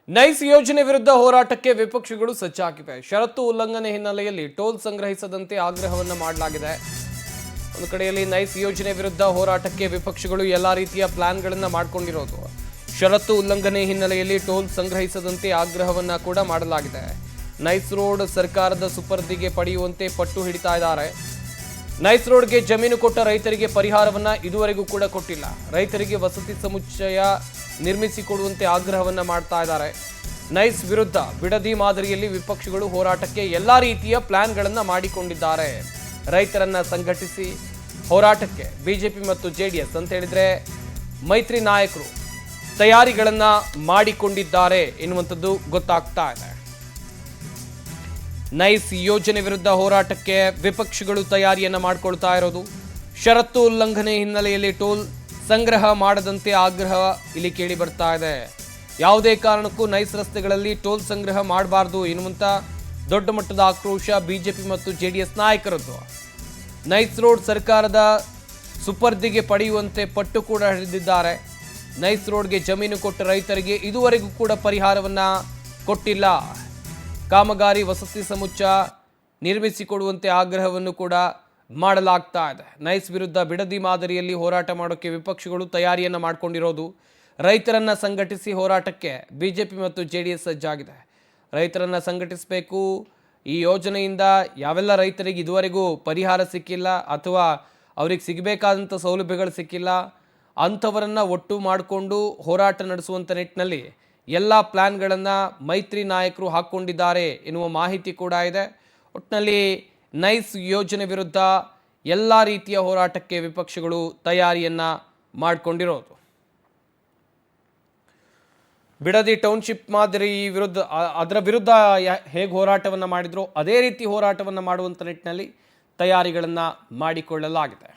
Nice ಯೋಜನೆ ವಿರುದ್ಧ ಹೋರಾಟಕ್ಕೆ ವಿಪಕ್ಷಗಳು ಸಜ್ಜಾಗಿವೆ. ಷರತ್ತು ಉಲ್ಲಂಘನೆ ಹಿನ್ನೆಲೆಯಲ್ಲಿ ಟೋಲ್ ಸಂಗ್ರಹಿಸದಂತೆ ಆಗ್ರಹವನ್ನ ಮಾಡಲಾಗಿದೆ. ಒಂದು ಕಡೆಯಲ್ಲಿ ನೈಸ್ ಯೋಜನೆ ವಿರುದ್ಧ ಹೋರಾಟಕ್ಕೆ ವಿಪಕ್ಷಗಳು ಎಲ್ಲಾ ರೀತಿಯ ಪ್ಲಾನ್ಗಳನ್ನು ಮಾಡಿಕೊಂಡಿರೋದು. ಷರತ್ತು ಉಲ್ಲಂಘನೆ ಹಿನ್ನೆಲೆಯಲ್ಲಿ ಟೋಲ್ ಸಂಗ್ರಹಿಸದಂತೆ ಆಗ್ರಹವನ್ನ ಕೂಡ ಮಾಡಲಾಗಿದೆ. ನೈಸ್ ರೋಡ್ ಸರ್ಕಾರದ ಸುಪರ್ದಿಗೆ ಪಡೆಯುವಂತೆ ಪಟ್ಟು ಹಿಡಿತಾ ಇದ್ದಾರೆ. ನೈಸ್ ರೋಡ್ಗೆ ಜಮೀನು ಕೊಟ್ಟ ರೈತರಿಗೆ ಪರಿಹಾರವನ್ನ ಇದುವರೆಗೂ ಕೂಡ ಕೊಟ್ಟಿಲ್ಲ. ರೈತರಿಗೆ ವಸತಿ ಸಮುಚ್ಚಯ ನಿರ್ಮಿಸಿಕೊಡುವಂತೆ ಆಗ್ರಹವನ್ನ ಮಾಡ್ತಾ ಇದ್ದಾರೆ. ನೈಸ್ ವಿರುದ್ಧ ಬಿಡದಿ ಮಾದರಿಯಲ್ಲಿ ವಿಪಕ್ಷಗಳು ಹೋರಾಟಕ್ಕೆ ಎಲ್ಲಾ ರೀತಿಯ ಪ್ಲಾನ್ಗಳನ್ನ ಮಾಡಿಕೊಂಡಿದ್ದಾರೆ. ರೈತರನ್ನ ಸಂಘಟಿಸಿ ಹೋರಾಟಕ್ಕೆ ಬಿಜೆಪಿ ಮತ್ತು ಜೆಡಿಎಸ್ ಅಂತ ಹೇಳಿದ್ರೆ ಮೈತ್ರಿ ನಾಯಕರು ತಯಾರಿಗಳನ್ನ ಮಾಡಿಕೊಂಡಿದ್ದಾರೆ ಎನ್ನುವಂಥದ್ದು ಗೊತ್ತಾಗ್ತಾ ಇದೆ. ನೈಸ್ ಯೋಜನೆ ವಿರುದ್ಧ ಹೋರಾಟಕ್ಕೆ ವಿಪಕ್ಷಗಳು ತಯಾರಿಯನ್ನ ಮಾಡಿಕೊಳ್ತಾ ಇರೋದು. ಷರತ್ತು ಉಲ್ಲಂಘನೆ ಹಿನ್ನೆಲೆಯಲ್ಲಿ ಟೋಲ್ ಸಂಗ್ರಹ ಮಾಡದಂತೆ ಆಗ್ರಹ ಇಲ್ಲಿ ಕೇಳಿ ಬರ್ತಾ ಇದೆ. ಯಾವುದೇ ಕಾರಣಕ್ಕೂ ನೈಸ್ ರಸ್ತೆಗಳಲ್ಲಿ ಟೋಲ್ ಸಂಗ್ರಹ ಮಾಡಬಾರ್ದು ಎನ್ನುವಂತ ದೊಡ್ಡ ಮಟ್ಟದ ಆಕ್ರೋಶ ಬಿಜೆಪಿ ಮತ್ತು ಜೆಡಿಎಸ್ ನಾಯಕರದ್ದು. ನೈಸ್ ರೋಡ್ ಸರ್ಕಾರದ ಸುಪರ್ದಿಗೆ ಪಡೆಯುವಂತೆ ಪಟ್ಟು ಕೂಡ ಹಿಡಿದಿದ್ದಾರೆ. ನೈಸ್ ರೋಡ್ಗೆ ಜಮೀನು ಕೊಟ್ಟ ರೈತರಿಗೆ ಇದುವರೆಗೂ ಕೂಡ ಪರಿಹಾರವನ್ನ ಕೊಟ್ಟಿಲ್ಲ. ಕಾಮಗಾರಿ ವಸತಿ ಸಮುಚ್ಚ ನಿರ್ಮಿಸಿಕೊಡುವಂತೆ ಆಗ್ರಹವನ್ನು ಕೂಡ ಮಾಡಲಾಗ್ತಾ ಇದೆ. ನೈಸ್ ವಿರುದ್ಧ ಬಿಡದಿ ಮಾದರಿಯಲ್ಲಿ ಹೋರಾಟ ಮಾಡೋಕ್ಕೆ ವಿಪಕ್ಷಗಳು ತಯಾರಿಯನ್ನು ಮಾಡಿಕೊಂಡಿರೋದು. ರೈತರನ್ನ ಸಂಘಟಿಸಿ ಹೋರಾಟಕ್ಕೆ ಬಿಜೆಪಿ ಮತ್ತು ಜೆಡಿಎಸ್ ಸಜ್ಜಾಗಿದೆ. ರೈತರನ್ನ ಸಂಘಟಿಸಬೇಕು. ಈ ಯೋಜನೆಯಿಂದ ಯಾವೆಲ್ಲ ರೈತರಿಗೆ ಇದುವರೆಗೂ ಪರಿಹಾರ ಸಿಕ್ಕಿಲ್ಲ ಅಥವಾ ಅವ್ರಿಗೆ ಸಿಗಬೇಕಾದಂಥ ಸೌಲಭ್ಯಗಳು ಸಿಕ್ಕಿಲ್ಲ ಅಂಥವರನ್ನು ಒಟ್ಟು ಮಾಡಿಕೊಂಡು ಹೋರಾಟ ನಡೆಸುವಂಥ ನಿಟ್ಟಿನಲ್ಲಿ ಎಲ್ಲ ಪ್ಲ್ಯಾನ್ಗಳನ್ನು ಮೈತ್ರಿ ನಾಯಕರು ಹಾಕ್ಕೊಂಡಿದ್ದಾರೆ ಎನ್ನುವ ಮಾಹಿತಿ ಕೂಡ ಇದೆ. ಒಟ್ಟಿನಲ್ಲಿ ನೈಸ್ ಯೋಜನೆ ವಿರುದ್ಧ ಎಲ್ಲ ರೀತಿಯ ಹೋರಾಟಕ್ಕೆ ವಿಪಕ್ಷಗಳು ತಯಾರಿಯನ್ನು ಮಾಡಿಕೊಂಡಿರೋದು. ಬಿಡದಿ ಟೌನ್ಶಿಪ್ ಮಾದರಿ ವಿರುದ್ಧ ಅದರ ವಿರುದ್ಧ ಹೇಗೆ ಹೋರಾಟವನ್ನು ಮಾಡಿದ್ರು ಅದೇ ರೀತಿ ಹೋರಾಟವನ್ನು ಮಾಡುವಂಥ ನಿಟ್ಟಿನಲ್ಲಿ ತಯಾರಿಗಳನ್ನು ಮಾಡಿಕೊಳ್ಳಲಾಗಿದೆ.